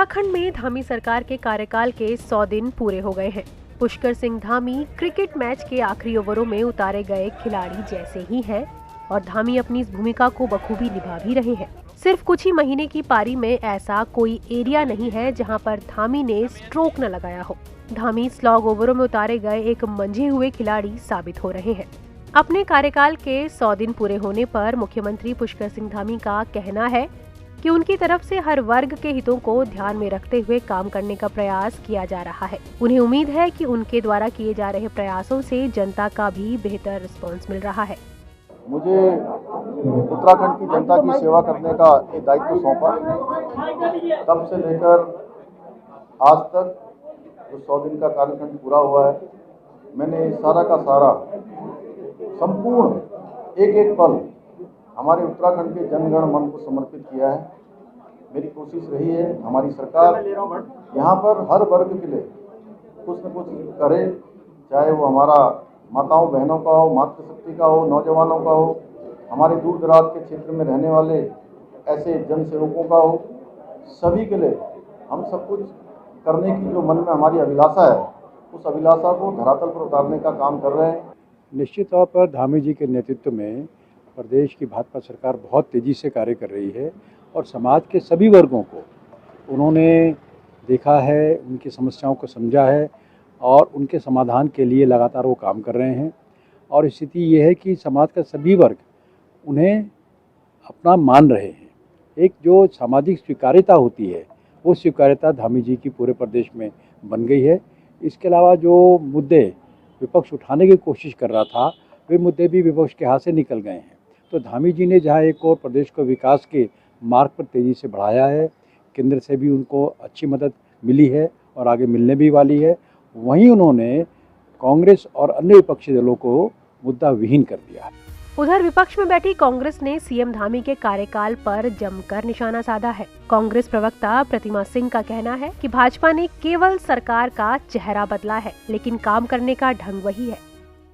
उत्तराखंड में धामी सरकार के कार्यकाल के 100 दिन पूरे हो गए हैं। पुष्कर सिंह धामी क्रिकेट मैच के आखिरी ओवरों में उतारे गए खिलाड़ी जैसे ही हैं और धामी अपनी इस भूमिका को बखूबी निभा भी रहे हैं। सिर्फ कुछ ही महीने की पारी में ऐसा कोई एरिया नहीं है जहां पर धामी ने स्ट्रोक न लगाया हो। धामी स्लॉग ओवरों में उतारे गए एक मंझे हुए खिलाड़ी साबित हो रहे हैं। अपने कार्यकाल के 100 दिन पूरे होने पर मुख्यमंत्री पुष्कर सिंह धामी का कहना है कि उनकी तरफ से हर वर्ग के हितों को ध्यान में रखते हुए काम करने का प्रयास किया जा रहा है। उन्हें उम्मीद है कि उनके द्वारा किए जा रहे प्रयासों से जनता का भी बेहतर रिस्पॉन्स मिल रहा है। मुझे उत्तराखंड की जनता की सेवा करने का एक दायित्व सौंपा। तब से लेकर आज तक जो 100 दिन का कार्यकाल पूरा हुआ है, मैंने सारा का सारा संपूर्ण एक एक पल हमारे उत्तराखंड के जनगण मन को समर्पित किया है। मेरी कोशिश रही है हमारी सरकार यहाँ पर हर वर्ग के लिए कुछ न कुछ करे, चाहे वो हमारा माताओं बहनों का हो, मातृशक्ति का हो, नौजवानों का हो, हमारे दूर दराज के क्षेत्र में रहने वाले ऐसे जन सेवकों का हो, सभी के लिए हम सब कुछ करने की जो मन में हमारी अभिलाषा है, उस अभिलाषा को धरातल पर उतारने का काम कर रहे हैं। निश्चित तौर पर धामी जी के नेतृत्व में प्रदेश की भाजपा सरकार बहुत तेज़ी से कार्य कर रही है और समाज के सभी वर्गों को उन्होंने देखा है, उनकी समस्याओं को समझा है और उनके समाधान के लिए लगातार वो काम कर रहे हैं। और स्थिति ये है कि समाज का सभी वर्ग उन्हें अपना मान रहे हैं। एक जो सामाजिक स्वीकार्यता होती है, वो स्वीकार्यता धामी जी की पूरे प्रदेश में बन गई है। इसके अलावा जो मुद्दे विपक्ष उठाने की कोशिश कर रहा था, वे मुद्दे भी विपक्ष के हाथ से निकल गए हैं। तो धामी जी ने जहां एक और प्रदेश को विकास के मार्ग पर तेज़ी से बढ़ाया है, केंद्र से भी उनको अच्छी मदद मिली है और आगे मिलने भी वाली है, वहीं उन्होंने कांग्रेस और अन्य विपक्षी दलों को मुद्दा विहीन कर दिया है। उधर विपक्ष में बैठी कांग्रेस ने सीएम धामी के कार्यकाल पर जमकर निशाना साधा है। कांग्रेस प्रवक्ता प्रतिमा सिंह का कहना है कि भाजपा ने केवल सरकार का चेहरा बदला है, लेकिन काम करने का ढंग वही है।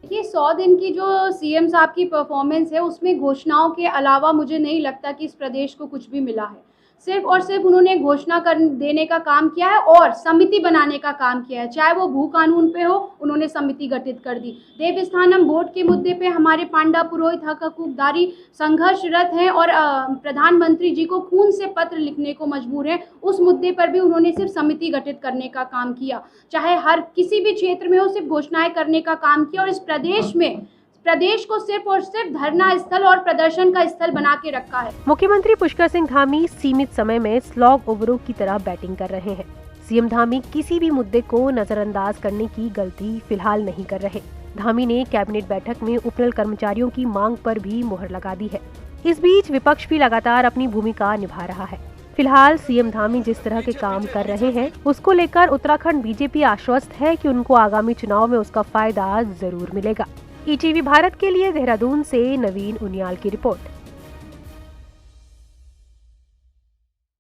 ये 100 दिन की जो सीएम साहब की परफॉर्मेंस है, उसमें घोषणाओं के अलावा मुझे नहीं लगता कि इस प्रदेश को कुछ भी मिला है। सिर्फ और सिर्फ उन्होंने घोषणा देने का काम किया है और समिति बनाने का काम किया है। चाहे वो भू कानून पे हो, उन्होंने समिति गठित कर दी। देवस्थानम बोर्ड के मुद्दे पे हमारे पांडा पुरोहित हक हकूकदारी संघर्षरत हैं और प्रधानमंत्री जी को खून से पत्र लिखने को मजबूर हैं। उस मुद्दे पर भी उन्होंने सिर्फ समिति गठित करने का काम किया। चाहे हर किसी भी क्षेत्र में हो, सिर्फ घोषणाएं करने का काम किया और इस प्रदेश को सिर्फ और सिर्फ धरना स्थल और प्रदर्शन का स्थल बना के रखा है। मुख्यमंत्री पुष्कर सिंह धामी सीमित समय में स्लॉग ओवरों की तरह बैटिंग कर रहे हैं। सीएम धामी किसी भी मुद्दे को नजरअंदाज करने की गलती फिलहाल नहीं कर रहे। धामी ने कैबिनेट बैठक में उपनल कर्मचारियों की मांग पर भी मुहर लगा दी है। इस बीच विपक्ष भी लगातार अपनी भूमिका निभा रहा है। फिलहाल सीएम धामी जिस तरह के काम कर रहे हैं, उसको लेकर उत्तराखंड बीजेपी आश्वस्त है कि उनको आगामी चुनाव में उसका फायदा जरूर मिलेगा। ईटीवी भारत के लिए देहरादून से नवीन उनियाल की रिपोर्ट।